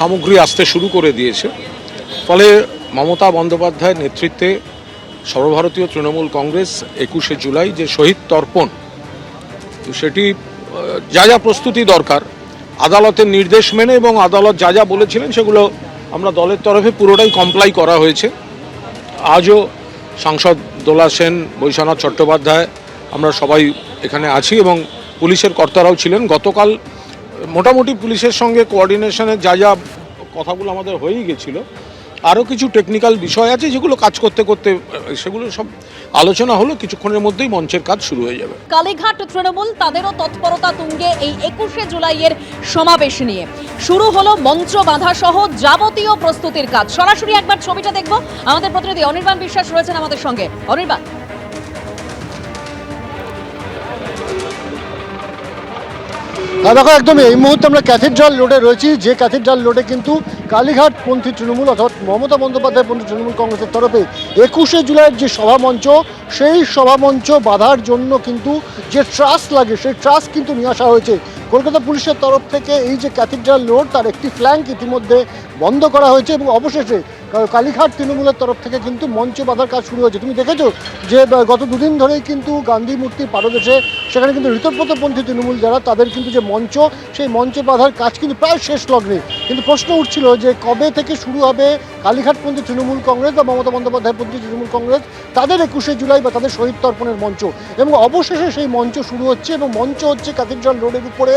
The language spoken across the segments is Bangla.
সামগ্রী আসতে শুরু করে দিয়েছে। ফলে মমতা বন্দ্যোপাধ্যায়ের নেতৃত্বে সর্বভারতীয় তৃণমূল কংগ্রেস 21শে জুলাই যে শহীদ তর্পণ, সেটি যা যা প্রস্তুতি দরকার আদালতের নির্দেশ মেনে এবং আদালত যা যা বলেছিলেন সেগুলো আমরা দলের তরফে পুরোটাই কমপ্লাই করা হয়েছে। আজও সাংসদ দোলা সেন, বৈশ্বনাথ চট্টোপাধ্যায় আমরা সবাই এখানে আছি এবং পুলিশের কর্তারাও ছিলেন। গতকাল মোটামুটি পুলিশের সঙ্গে কোঅর্ডিনেশনের যা যা কথাগুলো আমাদের হয়েই গেছিলো। আরও কিছু টেকনিক্যাল বিষয় আছে যেগুলো কাজ করতে করতে সেগুলো সব আলোচনা হলো, কিছুক্ষণের মধ্যেই মঞ্চের কাজ শুরু হয়ে যাবে। কালীঘাট তৃণমূল তাদেরও তৎপরতা তুঙ্গে এই 21শে জুলাইয়ের সমাবেশ নিয়ে শুরু হলো মঞ্চ বাঁধা সহ যাবতীয় প্রস্তুতির কাজ। সরাসরি একবার ছবিটা দেখব, আমাদের প্রতিনিধি অনির্বাণ বিশ্বাস রয়েছেন আমাদের সঙ্গে। অনির্বাণ, দেখো একদমই এই মুহূর্তে আমরা ক্যাথিড্রাল রোডে রয়েছি, যে ক্যাথিড্রাল রোডে কিন্তু কালীঘাট পন্থী তৃণমূল অর্থাৎ মমতা বন্দ্যোপাধ্যায় পন্থী তৃণমূল কংগ্রেসের তরফে 21শে জুলাইয়ের যে সভামঞ্চ, সেই সভামঞ্চ বাঁধার জন্য কিন্তু যে ট্রাস লাগে সেই ট্রাস কিন্তু নিয়ে আসা হয়েছে কলকাতা পুলিশের তরফ থেকে। এই যে ক্যাথিড্রাল রোড তার একটি ফ্ল্যাঙ্ক ইতিমধ্যে বন্ধ করা হয়েছে এবং অবশেষে কালীঘাট তৃণমূলের তরফ থেকে কিন্তু মঞ্চ বাঁধার কাজ শুরু হয়েছে। তুমি দেখেছো যে গত দুদিন ধরেই কিন্তু গান্ধী মূর্তির পাদদেশে সেখানে কিন্তু ঋতব্রতপন্থী তৃণমূল যারা তাদের কিন্তু যে মঞ্চ, সেই মঞ্চ বাঁধার কাজ কিন্তু প্রায় শেষ লগ্নে। কিন্তু প্রশ্ন উঠছিল যে কবে থেকে শুরু হবে কালীঘাটপন্থী তৃণমূল কংগ্রেস বা মমতা বন্দ্যোপাধ্যায়পন্থী তৃণমূল কংগ্রেস তাদের 21শে জুলাই বা তাদের শহীদ তর্পণের মঞ্চ। এবং অবশেষে সেই মঞ্চ শুরু হচ্ছে এবং মঞ্চ হচ্ছে ক্যাথিড্রাল রোডের উপরে,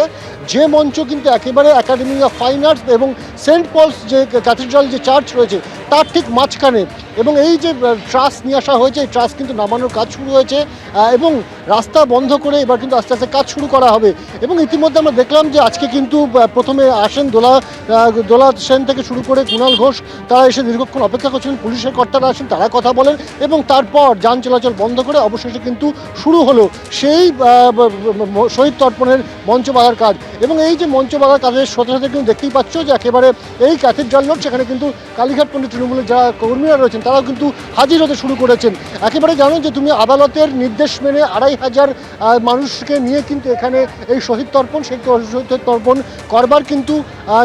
যে মঞ্চ কিন্তু একেবারে একাডেমি অফ ফাইন আর্টস এবং সেন্ট পলস যে ক্যাথিড্রাল যে চার্চ রয়েছে তার ঠিক মাঝখানে। এবং এই যে ট্রাস নিয়ে আসা হয়েছে, এই ট্রাস কিন্তু নামানোর কাজ শুরু হয়েছে এবং রাস্তা বন্ধ করে এবার কিন্তু আস্তে আস্তে কাজ শুরু করা হবে। এবং ইতিমধ্যে আমরা দেখলাম যে আজকে কিন্তু প্রথমে আসেন দোলা সেন থেকে শুরু করে কুণাল ঘোষ, তারা এসে দীর্ঘক্ষণ অপেক্ষা করছিলেন, পুলিশের কর্তারা আসেন, তারা কথা বলেন এবং তারপর যান চলাচল বন্ধ করে অবশেষে কিন্তু শুরু হলো সেই শহীদ তর্পণের মঞ্চ বাঁধার কাজ। এবং এই যে মঞ্চ বাঁধার কাজের সাথে সাথে কিন্তু দেখতেই পাচ্ছ যে একেবারে এই ক্যাথিড্রাল রোড, সেখানে কিন্তু কালীঘাটপন্থী তৃণমূলের যারা কর্মীরা রয়েছেন তারাও কিন্তু হাজির হতে শুরু করেছেন। একেবারে জানো যে তুমি আদালতের নির্দেশ মেনে 2500 মানুষকে নিয়ে কিন্তু এখানে এই শহীদ তর্পণ, সেই শহীদ তর্পণ করবার কিন্তু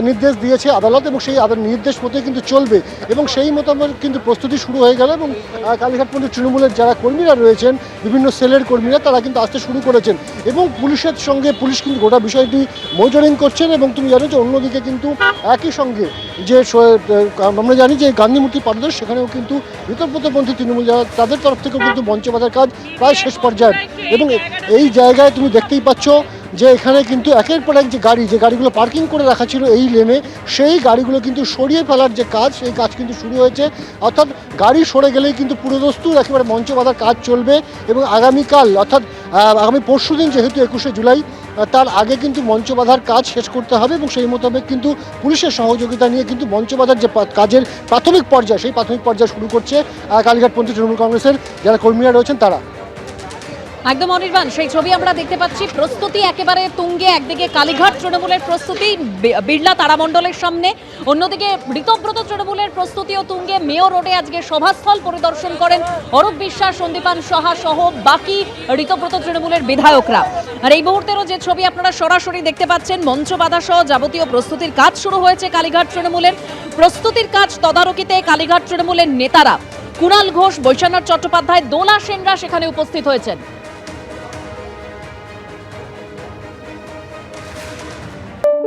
নির্দেশ দিয়েছে আদালত এবং সেই নির্দেশ মতোই কিন্তু চলবে এবং সেই মোতাবেক কিন্তু প্রস্তুতি শুরু হয়ে গেল। এবং কালীঘাটপন্থী তৃণমূলের যারা কর্মীরা রয়েছেন, বিভিন্ন সেলের কর্মীরা, তারা কিন্তু আসতে শুরু করেছেন এবং পুলিশের সঙ্গে পুলিশ কিন্তু গোটা বিষয়টি মনিটরিং করছেন। এবং তুমি জানো যে অন্যদিকে কিন্তু একই সঙ্গে যে আমরা জানি যে গান্ধী মূর্তি পাদদেশ, সেখানেও কিন্তু ঋতব্রতপন্থী তৃণমূল যারা তাদের তরফ থেকেও কিন্তু মঞ্চ বাঁধার কাজ প্রায় শেষ পর্যায়ে। এবং এই জায়গায় তুমি দেখতেই পাচ্ছ যে এখানে কিন্তু একের পর এক যে গাড়িগুলো পার্কিং করে রাখা ছিল এই লেনে, সেই গাড়িগুলো কিন্তু সরিয়ে ফেলার যে কাজ, সেই কাজ কিন্তু শুরু হয়েছে। অর্থাৎ গাড়ি সরে গেলেই কিন্তু পুরোদস্তুর একেবারে মঞ্চ বাঁধার কাজ চলবে এবং আগামীকাল অর্থাৎ আগামী পরশু দিন যেহেতু 21শে জুলাই, তার আগে কিন্তু মঞ্চ বাঁধার কাজ শেষ করতে হবে এবং সেই মোতাবেক কিন্তু পুলিশের সহযোগিতা নিয়ে কিন্তু মঞ্চ বাঁধার যে কাজের প্রাথমিক পর্যায়, সেই প্রাথমিক পর্যায় শুরু করছে কালীঘাটপন্থী তৃণমূল কংগ্রেসের যারা কর্মীরা রয়েছেন তারা। একদম অনির্বাণ, সেই ছবি আমরা দেখতে পাচ্ছি। প্রস্তুতি একেবারে তুঙ্গে, একদিকে কালীঘাট তৃণমূলের প্রস্তুতি বিড়লা তারামণ্ডলের সামনে, অন্যদিকে ঋতব্রত তৃণমূলের প্রস্তুতিও তুঙ্গে। মেয়র রোডে আজকে সভাস্থল পরিদর্শন করেন অরূপ বিশ্বাস, সন্দীপান সাহা সহ বাকি ঋতব্রত তৃণমূলের বিধায়করা। আর এই মুহূর্তেরও যে ছবি আপনারা সরাসরি দেখতে পাচ্ছেন, মঞ্চ বাঁধা সহ যাবতীয় প্রস্তুতির কাজ শুরু হয়েছে কালীঘাট তৃণমূলের। প্রস্তুতির কাজ তদারকিতে কালীঘাট তৃণমূলের নেতারা কুণাল ঘোষ, বৈশ্বনাথ চট্টোপাধ্যায়, দোলা সেনরা সেখানে উপস্থিত হয়েছেন।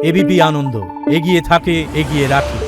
এবিপি আনন্দ, এগিয়ে থাকে, এগিয়ে রাখে।